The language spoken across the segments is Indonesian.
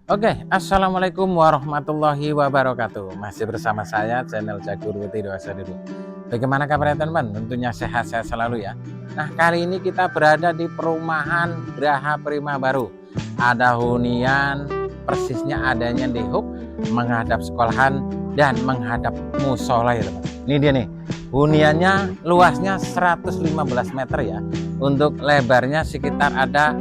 Assalamualaikum warahmatullahi wabarakatuh. Masih bersama saya channel Jagur Putih Dosa dulu. Bagaimana kabarnya teman-teman? Tentunya sehat-sehat selalu ya. Nah, kali ini kita berada di perumahan Graha Prima Baru. Ada hunian, persisnya adanya di Hub, menghadap sekolahan dan menghadap musola ya teman. Ini dia nih. Huniannya luasnya 115 meter ya. Untuk lebarnya sekitar ada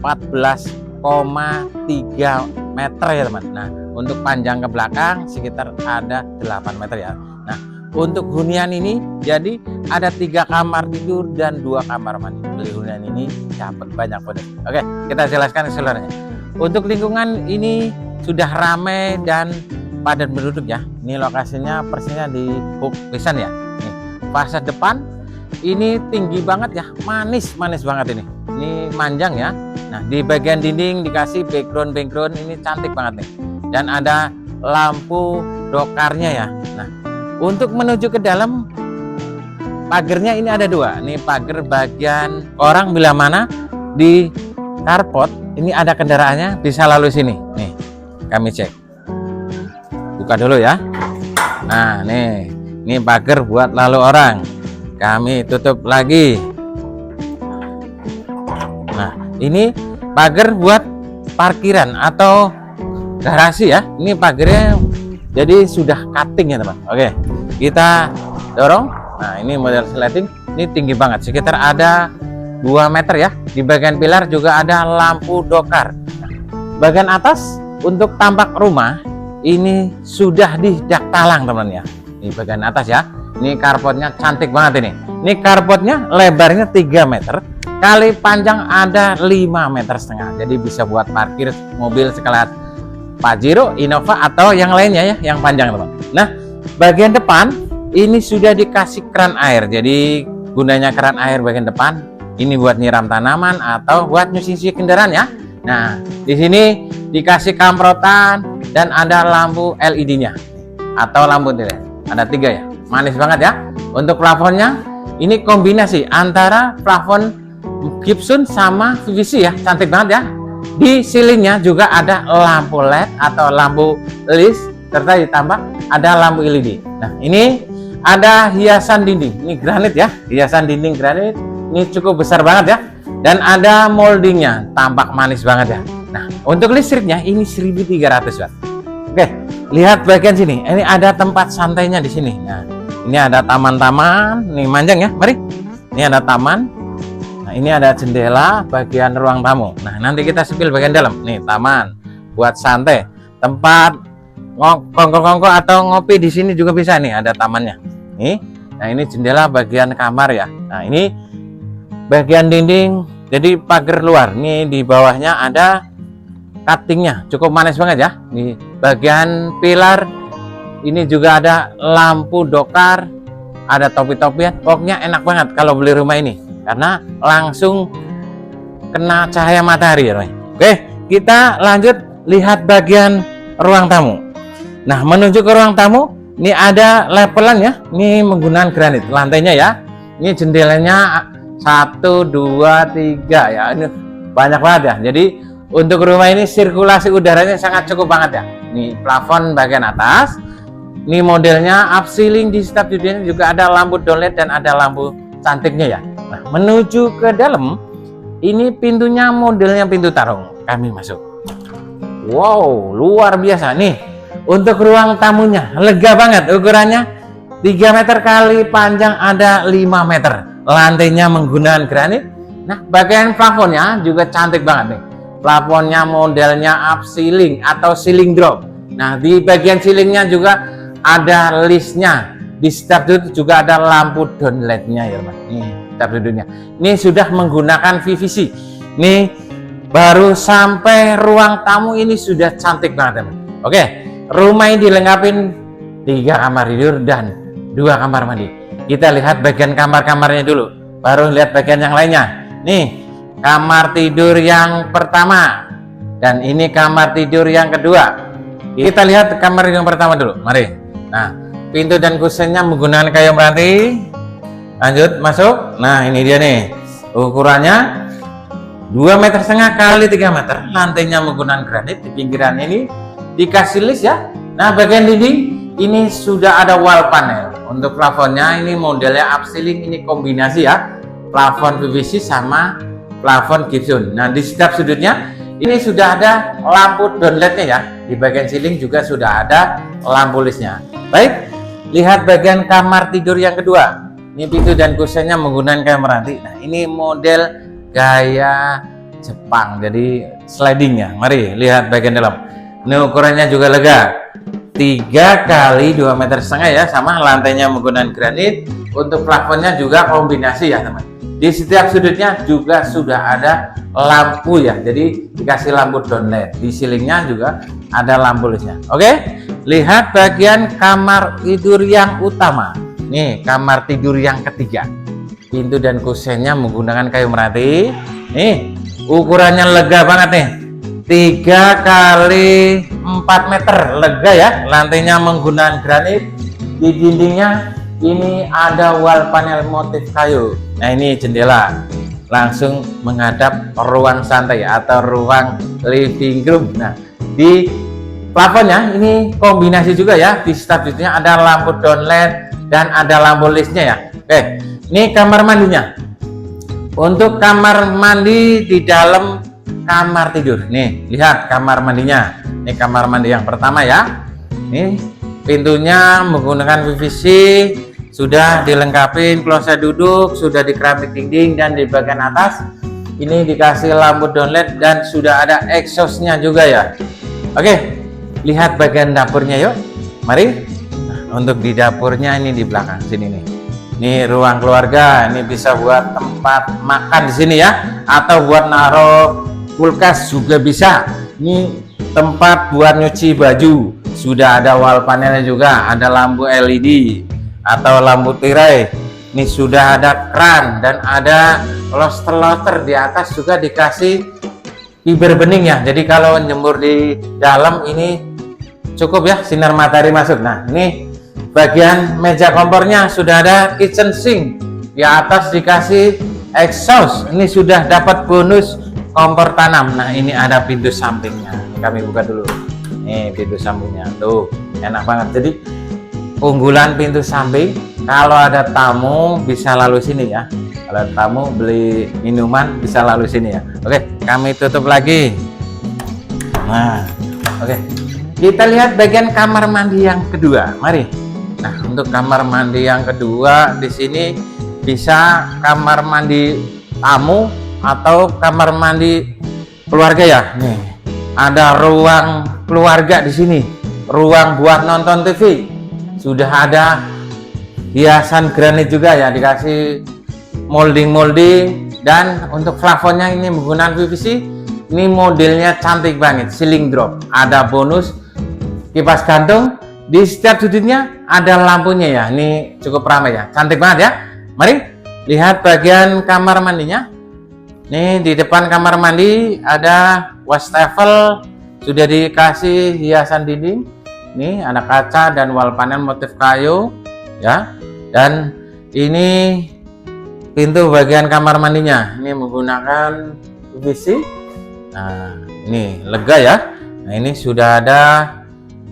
14,3 meter ya teman. Nah, untuk panjang ke belakang sekitar ada 8 meter ya. Nah, untuk hunian ini jadi ada 3 kamar tidur dan 2 kamar mandi. Beli hunian ini dapat banyak bonus. Oke, kita jelaskan seluruhnya. Untuk lingkungan ini sudah ramai dan padat penduduk ya. Ini lokasinya persisnya di Hub Pisan ya. Nih, fasad depan ini tinggi banget ya, manis banget ini. Ini manjang ya. Nah, di bagian dinding dikasih background ini cantik banget nih. Dan ada lampu dokarnya ya. Nah, untuk menuju ke dalam pagernya ini ada 2. Ini pagar bagian orang bila mana di carport ini ada kendaraannya bisa lalu sini. Nih, kami cek. Buka dulu ya. Nah, nih. Ini pagar buat lalu orang. Kami tutup lagi. Nah, ini pagar buat parkiran atau garasi ya. Ini pagarnya jadi sudah cutting ya teman. Oke, kita dorong. Nah, ini model sliding. Ini tinggi banget, sekitar ada 2 meter ya. Di bagian pilar juga ada lampu dokar. Nah, bagian atas untuk tampak rumah ini sudah di dak talang teman ya. Di bagian atas ya. Ini carportnya cantik banget ini. Ini carportnya lebarnya 3 meter kali panjang ada 5,5 meter. Jadi bisa buat parkir mobil sekelas Pajero, Innova atau yang lainnya ya, yang panjang teman. Nah, bagian depan ini sudah dikasih keran air. Jadi gunanya keran air bagian depan ini buat nyiram tanaman atau buat nyuci kendaraan ya. Nah, di sini dikasih kamprotan dan ada lampu LED-nya atau lampu tirai. Ada 3 ya. Manis banget ya. Untuk plafonnya ini kombinasi antara plafon gypsum sama PVC ya, cantik banget ya. Di silingnya juga ada lampu LED atau lampu list serta ditambah ada lampu LED. Nah, ini ada hiasan dinding. Ini granit ya, hiasan dinding granit. Ini cukup besar banget ya. Dan ada moldingnya, tampak manis banget ya. Nah, untuk listriknya ini 1300 watt. Oke, lihat bagian sini. Ini ada tempat santainya di sini. Nah, ini ada taman-taman, nih manjang ya, mari. Ini ada taman. Nah, ini ada jendela bagian ruang tamu. Nah, nanti kita sepil bagian dalam. Nih, taman buat santai. Tempat kongko-kongko atau ngopi di sini juga bisa nih, ada tamannya. Nih. Nah, ini jendela bagian kamar ya. Nah, ini bagian dinding jadi pagar luar. Nih di bawahnya ada cuttingnya, cukup manis banget ya. Di bagian pilar ini juga ada lampu dokar, ada topi-topian. Pokoknya enak banget kalau beli rumah ini karena langsung kena cahaya matahari ya. Oke, kita lanjut lihat bagian ruang tamu. Nah, menuju ke ruang tamu ini ada levelan ya. Ini menggunakan granit lantainya ya. Ini jendelanya 1, 2, 3 ya. Ini banyak banget ya. Jadi untuk rumah ini sirkulasi udaranya sangat cukup banget ya. Ini plafon bagian atas. Ini modelnya up ceiling, di setiap unitnya juga ada lampu downlight dan ada lampu cantiknya ya. Nah, menuju ke dalam ini pintunya modelnya pintu tarung. Kami masuk. Wow, luar biasa nih. Untuk ruang tamunya lega banget, ukurannya 3 meter kali panjang ada 5 meter. Lantainya menggunakan granit. Nah, bagian plafonnya juga cantik banget nih. Plafonnya modelnya up ceiling atau ceiling drop. Nah, di bagian ceilingnya juga ada listnya. Di setiap duduk juga ada lampu downlight-nya ya teman. Nih, setiap duduknya. Ini sudah menggunakan PVC. Nih, baru sampai ruang tamu ini sudah cantik banget teman. Oke, rumah ini dilengkapi 3 kamar tidur dan 2 kamar mandi. Kita lihat bagian kamar-kamarnya dulu, baru lihat bagian yang lainnya. Nih, kamar tidur yang pertama dan ini kamar tidur yang kedua. Kita lihat kamar yang pertama dulu, mari. Nah, pintu dan kusennya menggunakan kayu meranti. Lanjut masuk. Nah, ini dia nih ukurannya 2,5 meter kali 3 meter. Lantainya menggunakan granit. Di pinggiran ini dikasih list ya. Nah, bagian dinding ini sudah ada wall panel. Untuk plafonnya ini modelnya upceiling, ini kombinasi ya. Plafon PVC sama plafon gypsum. Nah, di setiap sudutnya ini sudah ada lampu downlightnya ya. Di bagian ceiling juga sudah ada lampu listnya. Baik, lihat bagian kamar tidur yang kedua. Ini pintu dan kusennya menggunakan kayu meranti. Nah, ini model gaya Jepang, jadi sliding ya. Mari lihat bagian dalam. Ini ukurannya juga lega. 3 kali 2,5 meter ya, sama lantainya menggunakan granit. Untuk plafonnya juga kombinasi ya teman. Di setiap sudutnya juga sudah ada lampu ya, jadi dikasih lampu downlight. Di ceilingnya juga ada lampu listnya. Oke, lihat bagian kamar tidur yang utama. Nih, kamar tidur yang ketiga. Pintu dan kusennya menggunakan kayu meranti. Nih, ukurannya lega banget nih. 3 kali 4 meter, lega ya. Lantainya menggunakan granit. Di dindingnya ini ada wall panel motif kayu. Nah, ini jendela langsung menghadap ruang santai atau ruang living room. Nah, di plafonnya ini kombinasi juga ya. Di setiap sudutnya ada lampu downlight dan ada lampu listnya ya. Oke, ini kamar mandinya. Untuk kamar mandi di dalam kamar tidur. Nih, lihat kamar mandinya. Ini kamar mandi yang pertama ya. Nih, pintunya menggunakan PVC, sudah dilengkapi kloset duduk, sudah di keramik dinding, dan di bagian atas ini dikasih lampu downlight dan sudah ada exhaustnya juga ya. Oke, lihat bagian dapurnya yuk. Mari. Nah, untuk di dapurnya ini di belakang sini nih. Ini ruang keluarga, ini bisa buat tempat makan di sini ya, atau buat naruh kulkas juga bisa. Ini tempat buat nyuci baju, sudah ada wall panelnya juga, ada lampu LED atau lampu tirai. Ini sudah ada kran dan ada loster di atas juga dikasih fiber bening ya. Jadi kalau nyemur di dalam ini cukup ya, sinar matahari masuk. Nah, ini bagian meja kompornya sudah ada kitchen sink. Di atas dikasih exhaust. Ini sudah dapat bonus kompor tanam. Nah, ini ada pintu sampingnya. Kami buka dulu. Nih pintu sampingnya. Tuh, enak banget. Jadi unggulan pintu samping, kalau ada tamu bisa lalu sini ya. Kalau tamu beli minuman bisa lalu sini ya. Oke, kami tutup lagi. Nah, oke. Kita lihat bagian kamar mandi yang kedua. Mari. Nah, untuk kamar mandi yang kedua di sini bisa kamar mandi tamu atau kamar mandi keluarga ya. Nih, ada ruang keluarga di sini. Ruang buat nonton TV. Sudah ada hiasan granit juga ya, dikasih molding dan untuk plafonnya ini menggunakan PVC. Ini modelnya cantik banget, ceiling drop. Ada bonus kipas gantung. Di setiap sudutnya ada lampunya ya. Ini cukup ramai ya, cantik banget ya. Mari lihat bagian kamar mandinya. Nih di depan kamar mandi ada wastafel, sudah dikasih hiasan dinding. Ini ada kaca dan wall panel motif kayu ya. Dan ini pintu bagian kamar mandinya. Ini menggunakan PVC. Nah, ini lega ya. Nah, ini sudah ada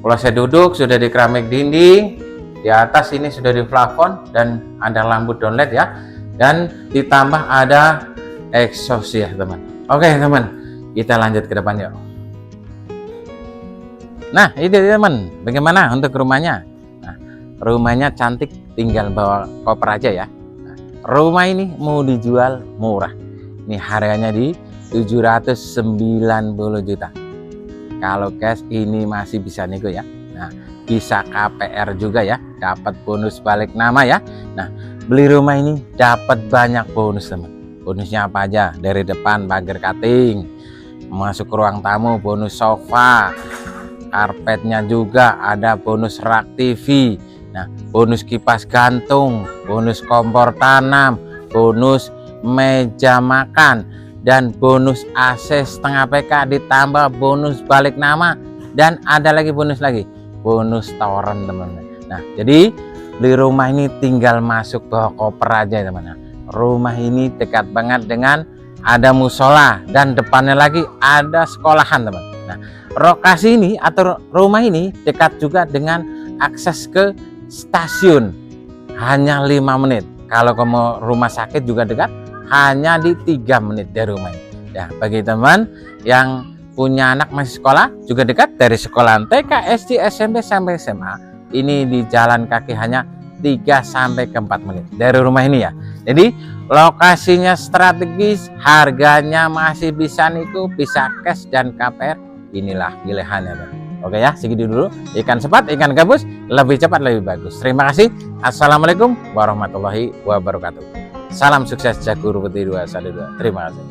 kloset duduk, sudah di keramik dinding. Di atas ini sudah di plafon dan ada lampu downlight ya. Dan ditambah ada exhaust ya, teman. Oke, teman. Kita lanjut ke depan yuk. Nah, itu teman. Bagaimana untuk rumahnya? Nah, rumahnya cantik, tinggal bawa koper aja ya. Nah, rumah ini mau dijual murah. Ini harganya di 790 juta. Kalau cash ini masih bisa nego ya. Nah, bisa KPR juga ya, dapat bonus balik nama ya. Nah, beli rumah ini dapat banyak bonus teman. Bonusnya apa aja? Dari depan pagar cutting, masuk ke ruang tamu bonus sofa, karpetnya juga ada bonus rak TV. Nah, bonus kipas gantung, bonus kompor tanam, bonus meja makan, dan bonus AC setengah PK, ditambah bonus balik nama, dan ada lagi bonus bonus toren teman-teman. Nah, jadi beli rumah ini tinggal masuk ke koper aja teman-teman. Rumah ini dekat banget dengan ada musola, dan depannya lagi ada sekolahan teman. Nah, lokasi ini atau rumah ini dekat juga dengan akses ke stasiun, hanya 5 menit. Kalau kamu rumah sakit juga dekat, hanya di 3 menit dari rumah ini. Ya, bagi teman yang punya anak masih sekolah, juga dekat dari sekolahan TK, SD, SMP sampai SMA. Ini di jalan kaki hanya 3 sampai ke 4 menit dari rumah ini ya. Jadi lokasinya strategis, harganya masih bisa niku, bisa cash dan KPR. Inilah pilihannya, Bang. Oke ya, segitu dulu. Ikan sepat, ikan gabus, lebih cepat lebih bagus. Terima kasih. Assalamualaikum warahmatullahi wabarakatuh. Salam sukses Jagur Putih 212. Terima kasih.